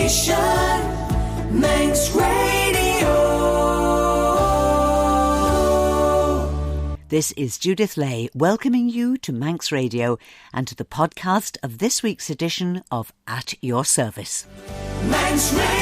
station, Manx Radio. This is Judith Lay welcoming you to Manx Radio and to the podcast of this week's edition of At Your Service. Manx Radio.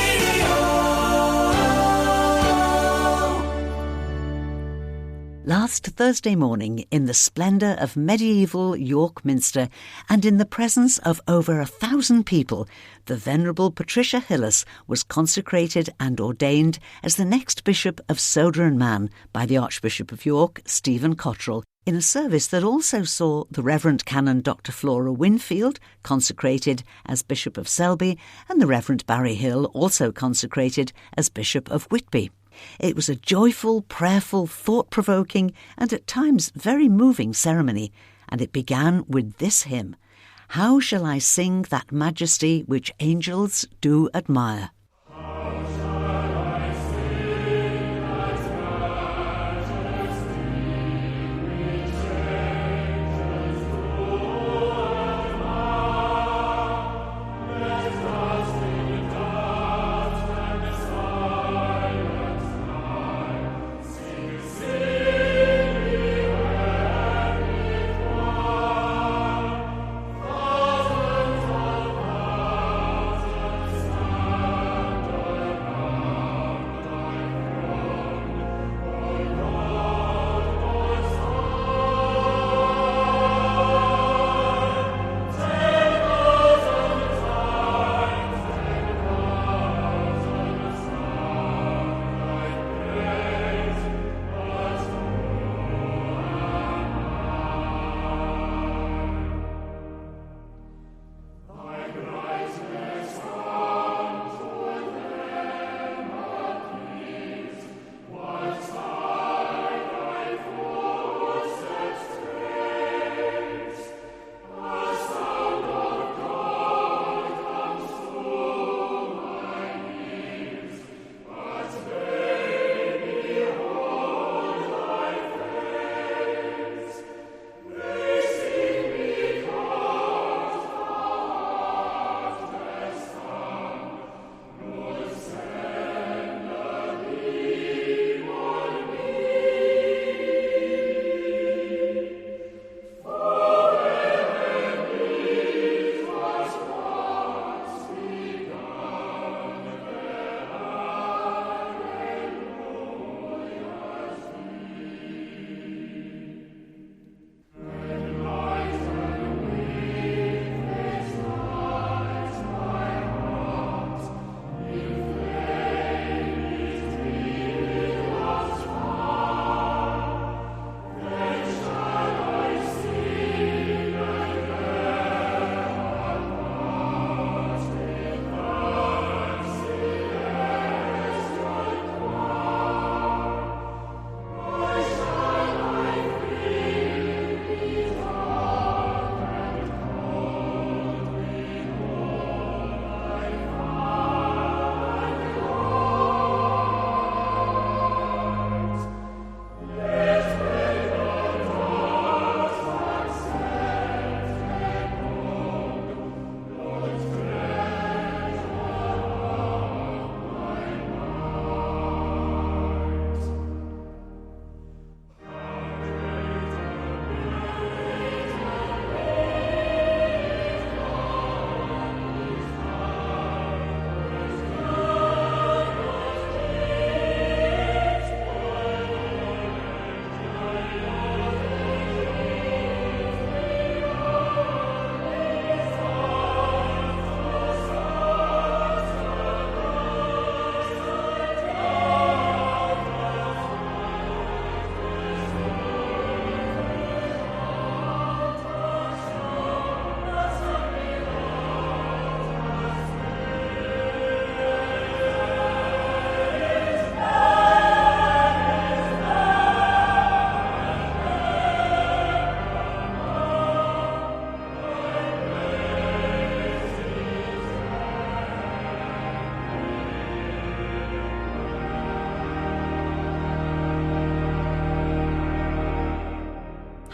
Last Thursday morning, in the splendour of medieval York Minster and in the presence of over 1,000 people, the Venerable Tricia Hillis was consecrated and ordained as the next Bishop of Sodor and Man by the Archbishop of York, Stephen Cottrell, in a service that also saw the Reverend Canon Dr. Flora Winfield consecrated as Bishop of Selby and the Reverend Barry Hill also consecrated as Bishop of Whitby. It was a joyful, prayerful, thought-provoking and at times very moving ceremony, and it began with this hymn, "How shall I sing that majesty which angels do admire?"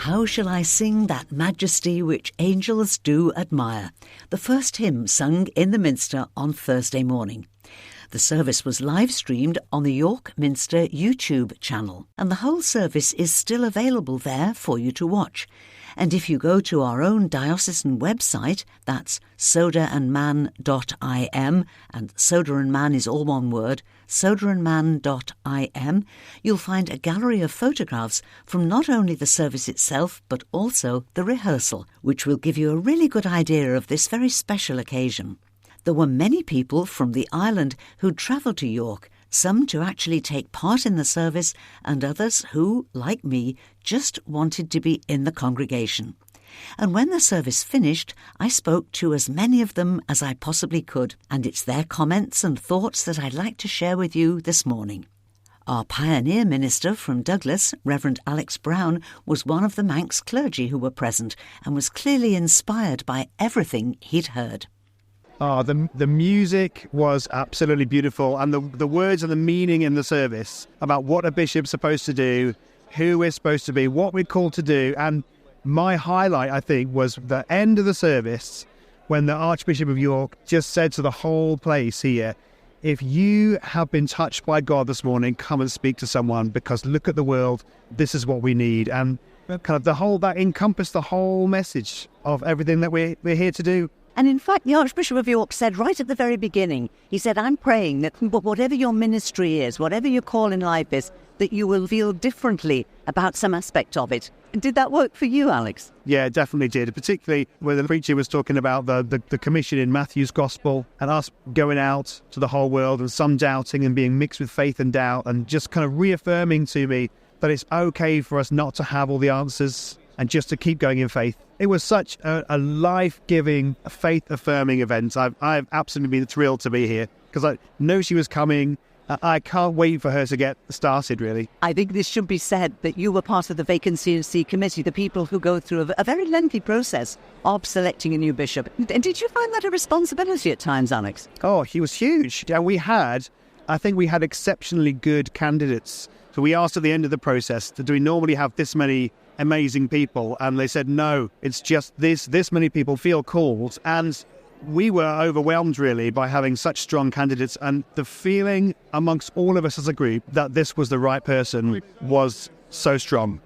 How shall I sing that majesty which angels do admire? The first hymn sung in the Minster on Thursday morning. The service was live-streamed on the York Minster YouTube channel, and the whole service is still available there for you to watch. And if you go to our own diocesan website, that's sodorandman.im, and Sodor and Man is all one word, sodorandman.im, you'll find a gallery of photographs from not only the service itself, but also the rehearsal, which will give you a really good idea of this very special occasion. There were many people from the island who travelled to York, some to actually take part in the service, and others who, like me, just wanted to be in the congregation. And when the service finished, I spoke to as many of them as I possibly could, and it's their comments and thoughts that I'd like to share with you this morning. Our pioneer minister from Douglas, Reverend Alex Brown, was one of the Manx clergy who were present and was clearly inspired by everything he'd heard. The music was absolutely beautiful, and the words and the meaning in the service about what a bishop's supposed to do, who we're supposed to be, what we're called to do. And my highlight, I think, was the end of the service when the Archbishop of York just said to the whole place here, if you have been touched by God this morning, come and speak to someone, because look at the world, this is what we need. And kind of that encompassed the whole message of everything that we're here to do. And in fact, the Archbishop of York said right at the very beginning, he said, I'm praying that whatever your ministry is, whatever your call in life is, that you will feel differently about some aspect of it. Did that work for you, Alex? Yeah, it definitely did, particularly when the preacher was talking about the commission in Matthew's Gospel and us going out to the whole world and some doubting and being mixed with faith and doubt, and just kind of reaffirming to me that it's okay for us not to have all the answers and just to keep going in faith. It was such a life-giving, faith-affirming event. I've absolutely been thrilled to be here because I know she was coming. I can't wait for her to get started, really. I think this should be said that you were part of the vacancy committee, the people who go through a very lengthy process of selecting a new bishop. Did you find that a responsibility at times, Alex? Oh, he was huge. And I think we had exceptionally good candidates. So we asked at the end of the process, do we normally have this many amazing people? And they said, no, it's just this many people feel called. And we were overwhelmed, really, by having such strong candidates. And the feeling amongst all of us as a group that this was the right person was so strong.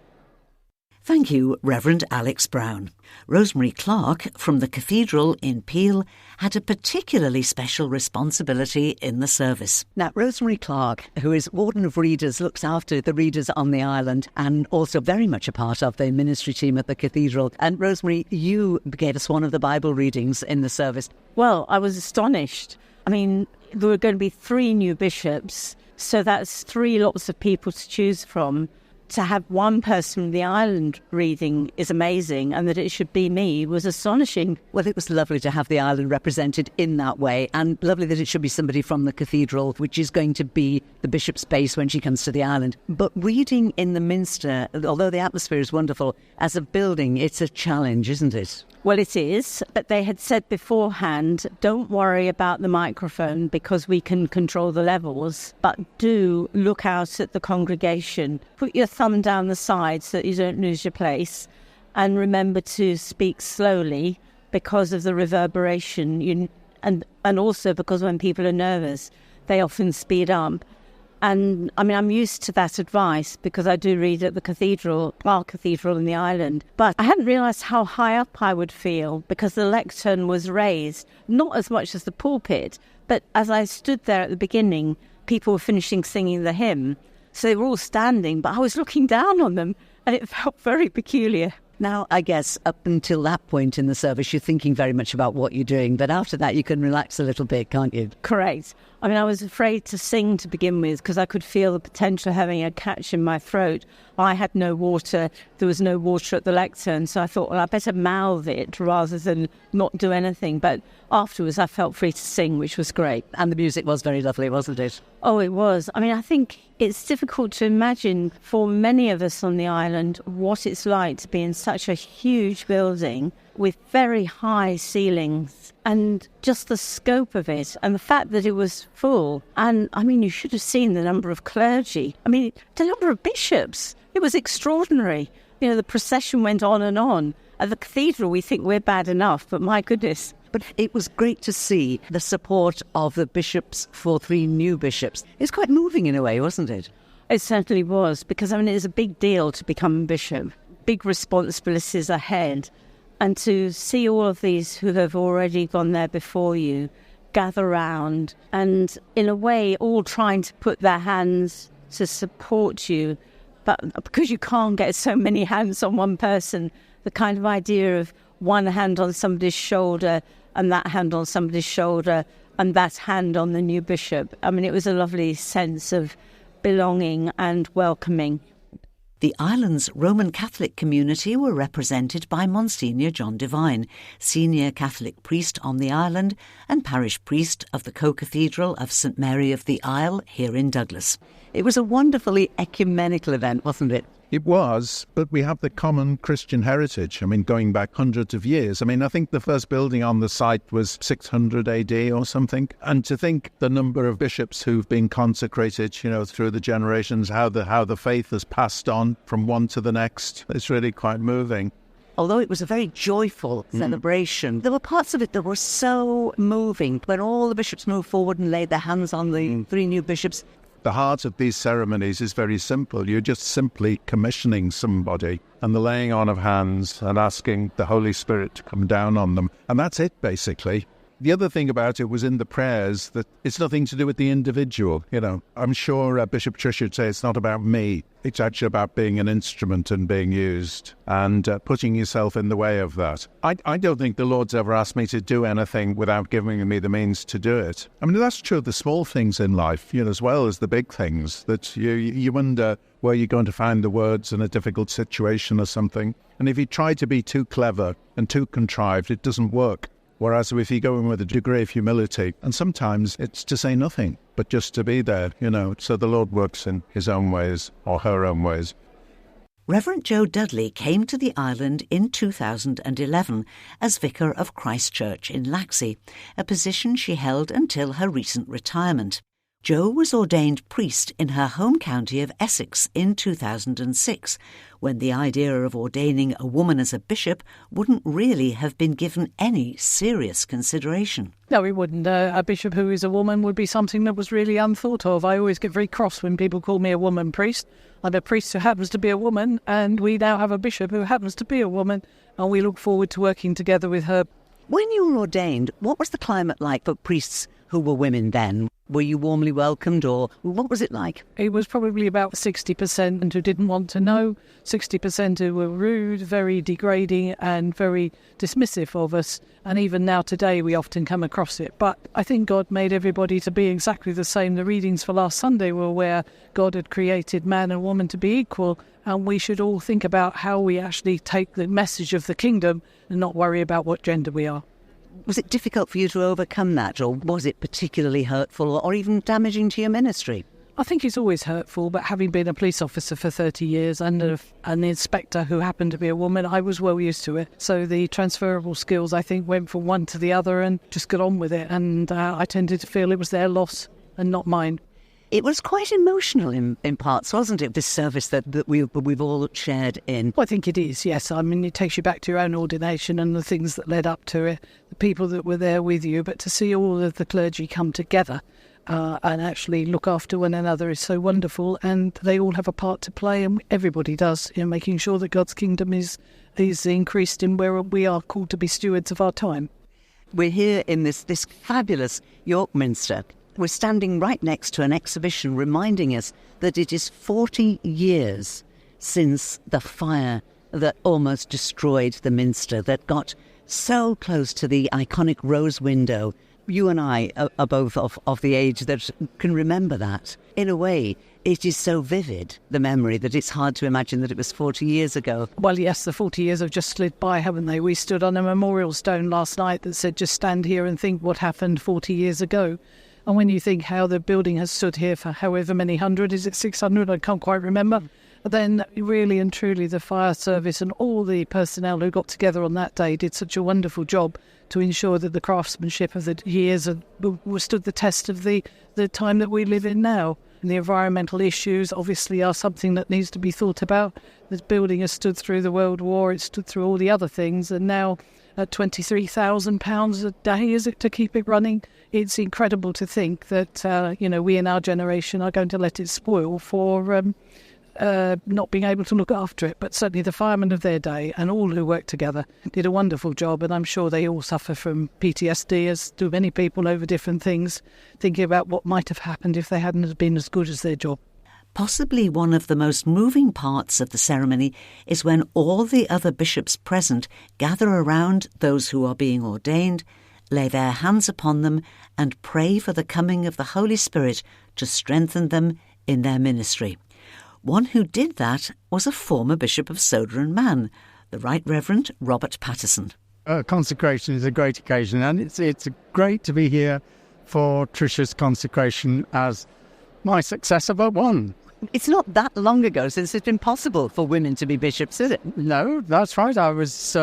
Thank you, Reverend Alex Brown. Rosemary Clarke from the Cathedral in Peel had a particularly special responsibility in the service. Now, Rosemary Clarke, who is Warden of Readers, looks after the readers on the island and also very much a part of the ministry team at the Cathedral. And Rosemary, you gave us one of the Bible readings in the service. Well, I was astonished. I mean, there were going to be 3 new bishops, so that's 3 lots of people to choose from. To have one person from the island reading is amazing, and that it should be me was astonishing. Well, it was lovely to have the island represented in that way, and lovely that it should be somebody from the cathedral, which is going to be the bishop's base when she comes to the island. But reading in the Minster, although the atmosphere is wonderful, as a building, it's a challenge, isn't it? Well, it is, but they had said beforehand, don't worry about the microphone because we can control the levels, but do look out at the congregation. Put your thumb down the side so that you don't lose your place, and remember to speak slowly because of the reverberation, and also because when people are nervous, they often speed up. And I mean, I'm used to that advice because I do read at the cathedral, our cathedral in the island. But I hadn't realised how high up I would feel because the lectern was raised, not as much as the pulpit, but as I stood there at the beginning, people were finishing singing the hymn. So they were all standing, but I was looking down on them and it felt very peculiar. Now, I guess up until that point in the service, you're thinking very much about what you're doing. But after that, you can relax a little bit, can't you? Correct. I mean, I was afraid to sing to begin with because I could feel the potential of having a catch in my throat. I had no water. There was no water at the lectern. So I thought, well, I better mouth it rather than not do anything. But afterwards, I felt free to sing, which was great. And the music was very lovely, wasn't it? Oh, it was. I mean, I think it's difficult to imagine for many of us on the island what it's like to be in such a huge building with very high ceilings and just the scope of it and the fact that it was full. And I mean, you should have seen the number of clergy. I mean, the number of bishops. It was extraordinary. The procession went on and on. At the cathedral, we think we're bad enough, but my goodness. But it was great to see the support of the bishops for 3 new bishops. It's quite moving in a way, wasn't it? It certainly was, because, it's a big deal to become a bishop. Big responsibilities ahead. And to see all of these who have already gone there before you gather round and, in a way, all trying to put their hands to support you. But because you can't get so many hands on one person, the kind of idea of one hand on somebody's shoulder and that hand on somebody's shoulder and that hand on the new bishop. It was a lovely sense of belonging and welcoming. The island's Roman Catholic community were represented by Monsignor John Devine, senior Catholic priest on the island and parish priest of the co-cathedral of St Mary of the Isle here in Douglas. It was a wonderfully ecumenical event, wasn't it? It was, but we have the common Christian heritage, going back hundreds of years. I think the first building on the site was 600 AD or something. And to think the number of bishops who've been consecrated, through the generations, how the faith has passed on from one to the next, it's really quite moving. Although it was a very joyful celebration, there were parts of it that were so moving. When all the bishops moved forward and laid their hands on the 3 new bishops. The heart of these ceremonies is very simple. You're just simply commissioning somebody and the laying on of hands and asking the Holy Spirit to come down on them. And that's it, basically. The other thing about it was in the prayers that it's nothing to do with the individual. I'm sure Bishop Tricia would say it's not about me. It's actually about being an instrument and being used and putting yourself in the way of that. I don't think the Lord's ever asked me to do anything without giving me the means to do it. That's true of the small things in life, as well as the big things, that you wonder where you're going to find the words in a difficult situation or something. And if you try to be too clever and too contrived, it doesn't work. Whereas if you go in with a degree of humility, and sometimes it's to say nothing, but just to be there, so the Lord works in his own ways or her own ways. Rev'd Jo Dudley came to the island in 2011 as Vicar of Christ Church in Laxey, a position she held until her recent retirement. Jo was ordained priest in her home county of Essex in 2006, when the idea of ordaining a woman as a bishop wouldn't really have been given any serious consideration. No, it wouldn't. A bishop who is a woman would be something that was really unthought of. I always get very cross when people call me a woman priest. I'm a priest who happens to be a woman, and we now have a bishop who happens to be a woman, and we look forward to working together with her. When you were ordained, what was the climate like for priests who were women then? Were you warmly welcomed, or what was it like? It was probably about 60% who didn't want to know, 60% who were rude, very degrading and very dismissive of us. And even now today we often come across it. But I think God made everybody to be exactly the same. The readings for last Sunday were where God had created man and woman to be equal. And we should all think about how we actually take the message of the kingdom and not worry about what gender we are. Was it difficult for you to overcome that, or was it particularly hurtful or even damaging to your ministry? I think it's always hurtful, but having been a police officer for 30 years and an inspector who happened to be a woman, I was well used to it. So the transferable skills, I think, went from one to the other and just got on with it. And I tended to feel it was their loss and not mine. It was quite emotional in parts, wasn't it, this service that we've all shared in? Well, I think it is, yes. It takes you back to your own ordination and the things that led up to it, the people that were there with you. But to see all of the clergy come together and actually look after one another is so wonderful. And they all have a part to play, and everybody does, in making sure that God's kingdom is increased in where we are called to be stewards of our time. We're here in this fabulous York Minster. We're standing right next to an exhibition reminding us that it is 40 years since the fire that almost destroyed the Minster, that got so close to the iconic rose window. You and I are both of the age that can remember that. In a way, it is so vivid, the memory, that it's hard to imagine that it was 40 years ago. Well, yes, the 40 years have just slid by, haven't they? We stood on a memorial stone last night that said, just stand here and think what happened 40 years ago. And when you think how the building has stood here for however many hundred, is it 600? I can't quite remember. Then really and truly the fire service and all the personnel who got together on that day did such a wonderful job to ensure that the craftsmanship of the years stood the test of the time that we live in now. And the environmental issues obviously are something that needs to be thought about. This building has stood through the World War, it's stood through all the other things, and now at £23,000 a day, is it, to keep it running? It's incredible to think that, we in our generation are going to let it spoil for not being able to look after it. But certainly the firemen of their day and all who worked together did a wonderful job, and I'm sure they all suffer from PTSD, as do many people, over different things, thinking about what might have happened if they hadn't been as good as their job. Possibly one of the most moving parts of the ceremony is when all the other bishops present gather around those who are being ordained, lay their hands upon them, and pray for the coming of the Holy Spirit to strengthen them in their ministry. One who did that was a former Bishop of Sodor and Man, the Right Reverend Robert Paterson. Consecration is a great occasion, and it's great to be here for Tricia's consecration as my successor but one. It's not that long ago since it's been possible for women to be bishops, is it? No, that's right. I was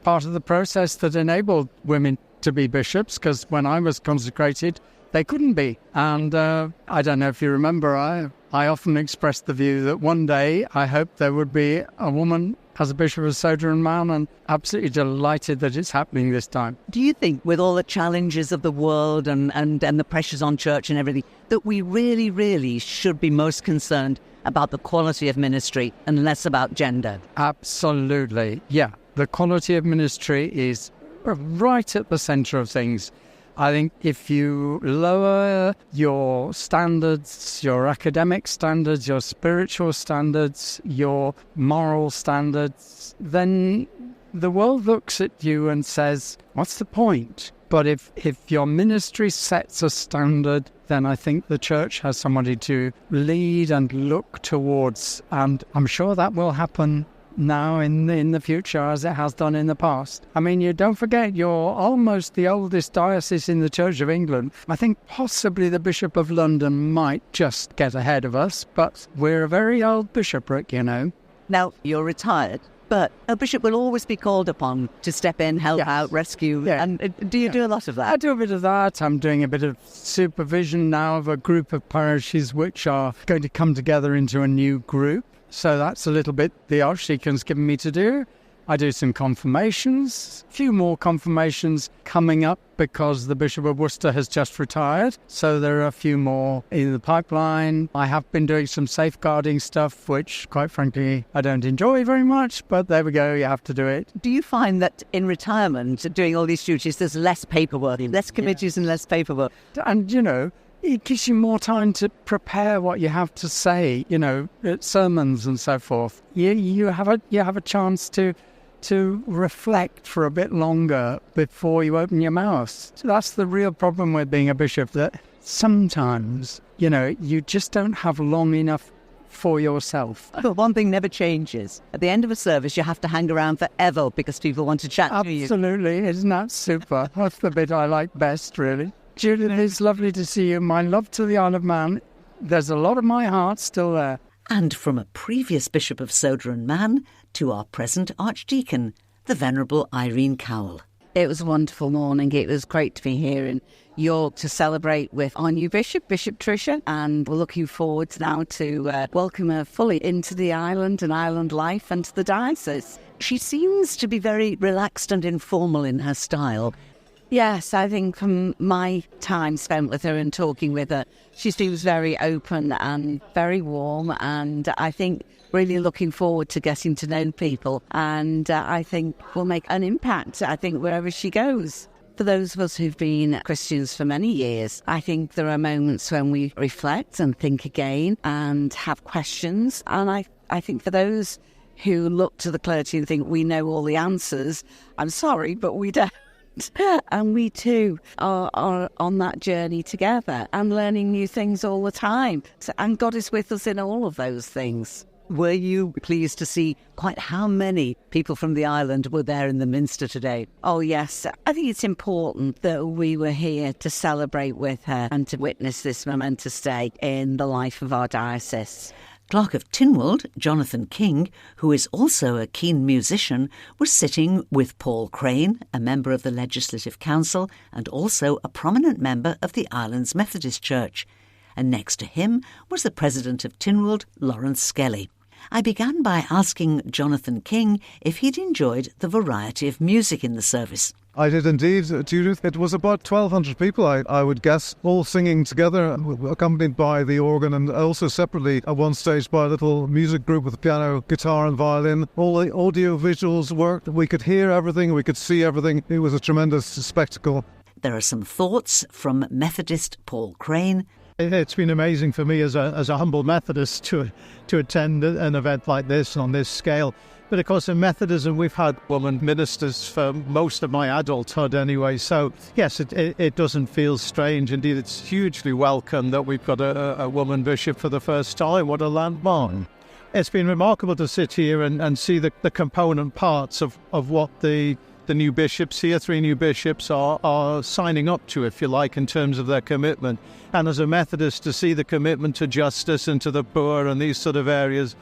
part of the process that enabled women to be bishops, because when I was consecrated, they couldn't be. And I don't know if you remember, I often expressed the view that one day I hope there would be a woman as a Bishop of Sodor and Man, and absolutely delighted that it's happening this time. Do you think, with all the challenges of the world and the pressures on church and everything, that we really, really should be most concerned about the quality of ministry and less about gender? Absolutely, yeah. The quality of ministry is right at the centre of things. I think if you lower your standards, your academic standards, your spiritual standards, your moral standards, then the world looks at you and says, what's the point? But if your ministry sets a standard, then I think the church has somebody to lead and look towards. And I'm sure that will happen now in the future, as it has done in the past. I mean, you don't forget, you're almost the oldest diocese in the Church of England. I think possibly the Bishop of London might just get ahead of us, but we're a very old bishopric, you know. Now, you're retired, but a bishop will always be called upon to step in, help out, rescue. Yeah. And do you do a lot of that? I do a bit of that. I'm doing a bit of supervision now of a group of parishes which are going to come together into a new group. So that's a little bit the Archdeacon's given me to do. I do some confirmations, a few more confirmations coming up because the Bishop of Worcester has just retired. So there are a few more in the pipeline. I have been doing some safeguarding stuff, which, quite frankly, I don't enjoy very much. But there we go, you have to do it. Do you find that in retirement, doing all these duties, there's less paperwork, less committees and less paperwork? And, it gives you more time to prepare what you have to say, at sermons and so forth. You have a chance to reflect for a bit longer before you open your mouth. So that's the real problem with being a bishop, that sometimes, you just don't have long enough for yourself. But one thing never changes. At the end of a service, you have to hang around forever because people want to chat to you. Absolutely. Isn't that super? That's the bit I like best, really. Judith, it's lovely to see you. My love to the Isle of Man. There's a lot of my heart still there. And from a previous Bishop of Sodor and Man to our present Archdeacon, the Venerable Irene Cowell. It was a wonderful morning. It was great to be here in York to celebrate with our new bishop, Bishop Tricia, and we're looking forward now to welcome her fully into the island and island life and to the diocese. She seems to be very relaxed and informal in her style. Yes, I think from my time spent with her and talking with her, she seems very open and very warm, and I think really looking forward to getting to know people, and I think will make an impact, I think, wherever she goes. For those of us who've been Christians for many years, I think there are moments when we reflect and think again and have questions, and I think for those who look to the clergy and think we know all the answers, I'm sorry, but we don't. And we too are on that journey together and learning new things all the time. And God is with us in all of those things. Were you pleased to see quite how many people from the island were there in the Minster today? Oh yes, I think it's important that we were here to celebrate with her and to witness this momentous day in the life of our diocese. Clerk of Tynwald, Jonathan King, who is also a keen musician, was sitting with Paul Craine, a member of the Legislative Council and also a prominent member of the island's Methodist Church. and next to him was the President of Tynwald, Laurence Skelly. I began by asking Jonathan King if he'd enjoyed the variety of music in the service. I did indeed, Judith. It was about 1,200 people, I would guess, all singing together, accompanied by the organ, and also separately at one stage by a little music group with piano, guitar and violin. All the audio visuals worked. We could hear everything, we could see everything. It was a tremendous spectacle. There are some thoughts from Methodist Paul Craine. It's been amazing for me as a humble Methodist to attend an event like this on this scale. But of course in Methodism we've had women ministers for most of my adulthood anyway, so yes, it doesn't feel strange. Indeed, it's hugely welcome that we've got a woman bishop for the first time. What a landmark. It's been remarkable to sit here and see the component parts of what the new bishops here, 3 new bishops, are signing up to, if you like, in terms of their commitment. And as a Methodist, to see the commitment to justice and to the poor and these sort of areas,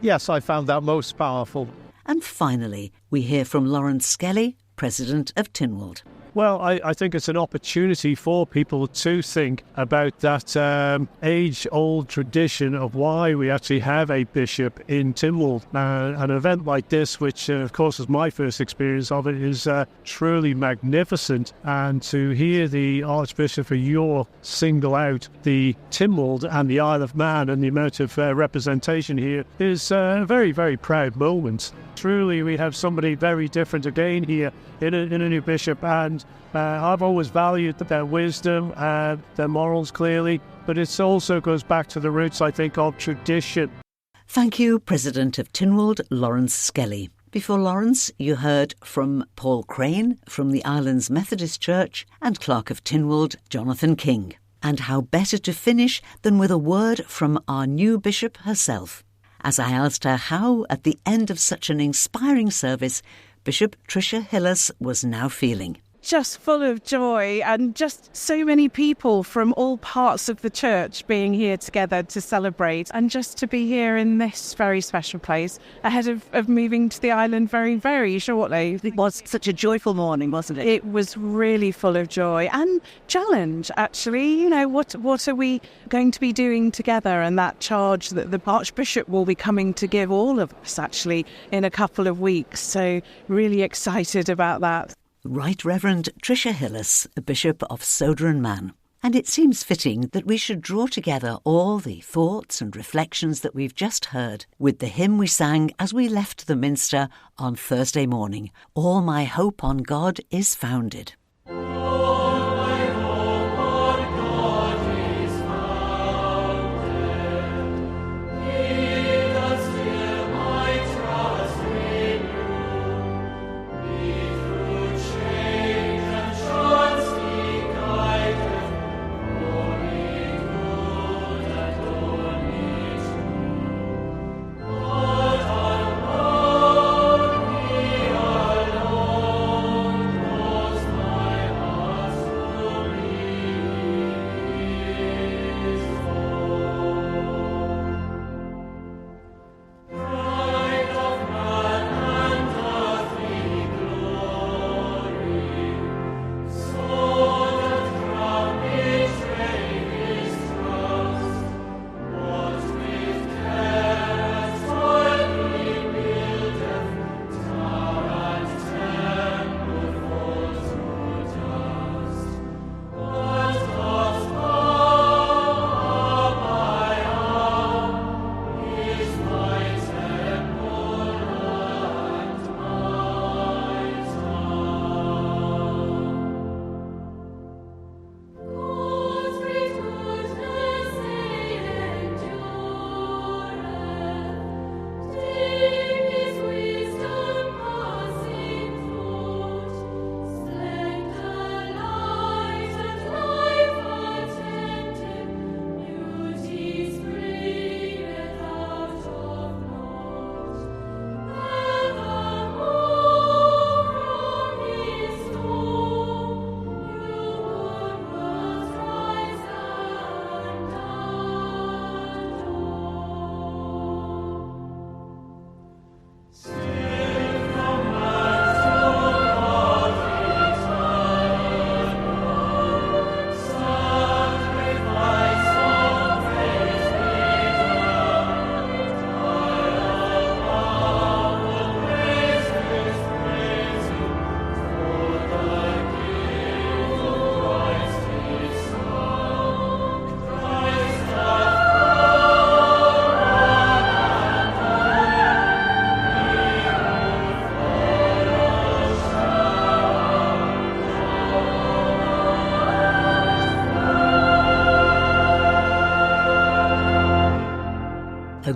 yes, I found that most powerful. And finally, we hear from Laurence Skelly, President of Tynwald. Well, I think it's an opportunity for people to think about that age-old tradition of why we actually have a bishop in Tynwald. An event like this, which of course is my first experience of it, is truly magnificent. And to hear the Archbishop of York single out the Tynwald and the Isle of Man and the amount of representation here is a very, very proud moment. Truly, we have somebody very different again here in a new bishop, and I've always valued their wisdom and their morals clearly, but it also goes back to the roots, I think, of tradition. Thank you, President of Tynwald, Laurence Skelly. Before Laurence, you heard from Paul Craine from the Islands Methodist Church and Clerk of Tynwald, Jonathan King. And how better to finish than with a word from our new bishop herself, as I asked her how, at the end of such an inspiring service, Bishop Tricia Hillis was now feeling. Just full of joy, and just so many people from all parts of the church being here together to celebrate, and just to be here in this very special place ahead of moving to the island very, very shortly. It was such a joyful morning, wasn't it? It was really full of joy and challenge, actually. You know, what are we going to be doing together, and that charge that the Archbishop will be coming to give all of us, actually, in a couple of weeks. So really excited about that. Right Reverend Tricia Hillis, Bishop of Sodor and Man. And it seems fitting that we should draw together all the thoughts and reflections that we've just heard with the hymn we sang as we left the Minster on Thursday morning, All My Hope on God is Founded.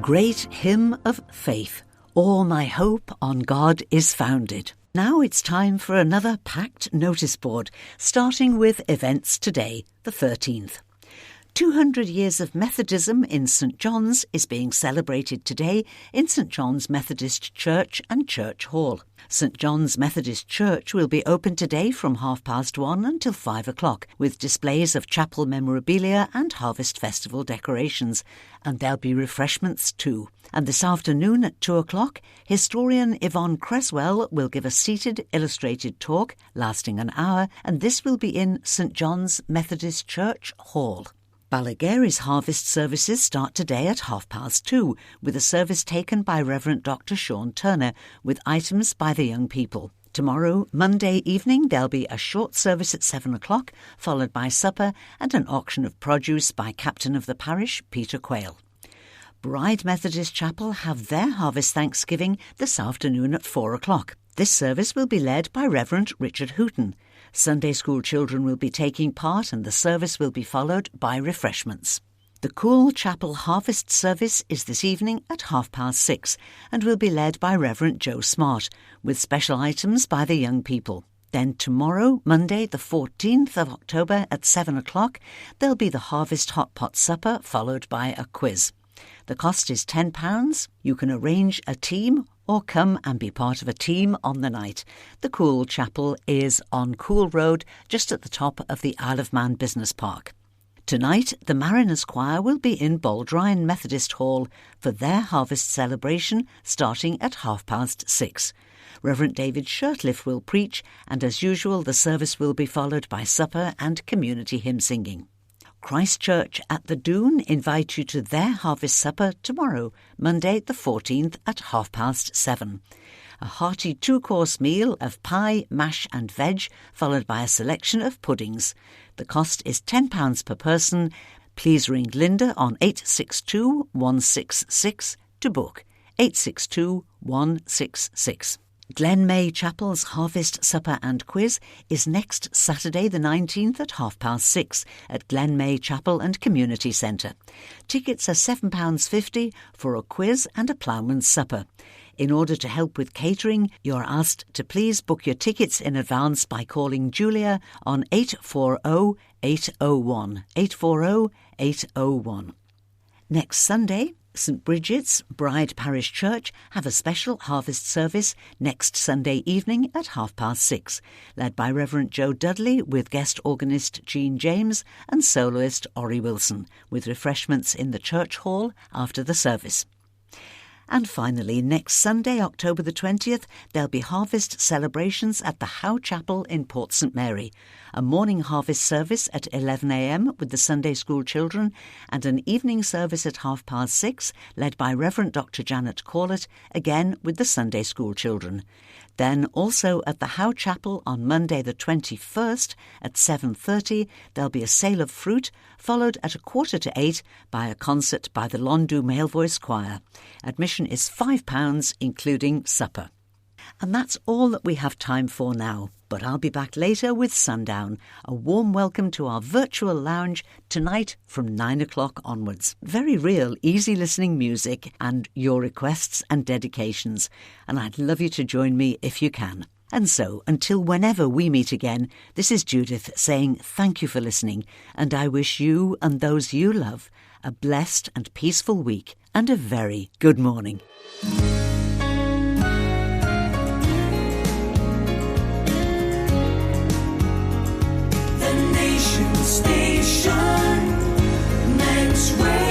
great hymn of faith, all my hope on God is founded. Now it's time for another packed notice board, starting with events today, the 13th. 200 years of Methodism in St John's is being celebrated today in St John's Methodist Church and Church Hall. St John's Methodist Church will be open today from 1:30 until 5 o'clock, with displays of chapel memorabilia and Harvest Festival decorations, and there'll be refreshments too. And this afternoon at 2 o'clock, historian Yvonne Creswell will give a seated illustrated talk lasting an hour, and this will be in St John's Methodist Church Hall. Ballygary's harvest services start today at 2:30, with a service taken by Reverend Dr. Sean Turner, with items by the young people. Tomorrow, Monday evening, there'll be a short service at 7 o'clock, followed by supper and an auction of produce by Captain of the Parish, Peter Quayle. Bride Methodist Chapel have their harvest Thanksgiving this afternoon at 4 o'clock. This service will be led by Reverend Richard Hooton. Sunday school children will be taking part, and the service will be followed by refreshments. The Cool Chapel Harvest Service is this evening at 6:30 and will be led by Reverend Joe Smart, with special items by the young people. Then tomorrow, Monday the 14th of October at 7 o'clock, there'll be the Harvest Hot Pot Supper, followed by a quiz. The cost is £10. You can arrange a team or come and be part of a team on the night. The Cool Chapel is on Cool Road, just at the top of the Isle of Man Business Park. Tonight, the Mariners Choir will be in Baldrine Methodist Hall for their harvest celebration, starting at 6:30. Reverend David Shirtliff will preach, and as usual, the service will be followed by supper and community hymn singing. Christchurch at the Doon invite you to their harvest supper tomorrow, Monday the 14th at 7:30. A hearty 2-course meal of pie, mash and veg, followed by a selection of puddings. The cost is £10 per person. Please ring Linda on 862 166 to book. 862 166. Glen May Chapel's Harvest Supper and Quiz is next Saturday the 19th at 6:30 at Glen May Chapel and Community Centre. Tickets are £7.50 for a quiz and a ploughman's supper. In order to help with catering, you're asked to please book your tickets in advance by calling Julia on 840 801. 840 801. Next Sunday, St Bridget's Bride Parish Church have a special harvest service next Sunday evening at 6:30, led by Reverend Jo Dudley with guest organist Jean James and soloist Ori Wilson, with refreshments in the church hall after the service. And finally, next Sunday, October the 20th, there'll be harvest celebrations at the Howe Chapel in Port St Mary, a morning harvest service at 11 a.m. with the Sunday school children, and an evening service at 6:30, led by Reverend Dr. Janet Corlett, again with the Sunday school children. Then also at the Howe Chapel on Monday the 21st at 7:30, there'll be a sale of fruit, followed at 7:45 by a concert by the Londu Male Voice Choir. Admission is £5, including supper. And that's all that we have time for now, but I'll be back later with Sundown, a warm welcome to our virtual lounge tonight from 9 o'clock onwards. Very real, easy listening music and your requests and dedications, and I'd love you to join me if you can. And so, until whenever we meet again, this is Judith saying thank you for listening, and I wish you and those you love a blessed and peaceful week and a very good morning. Station, Manx Radio.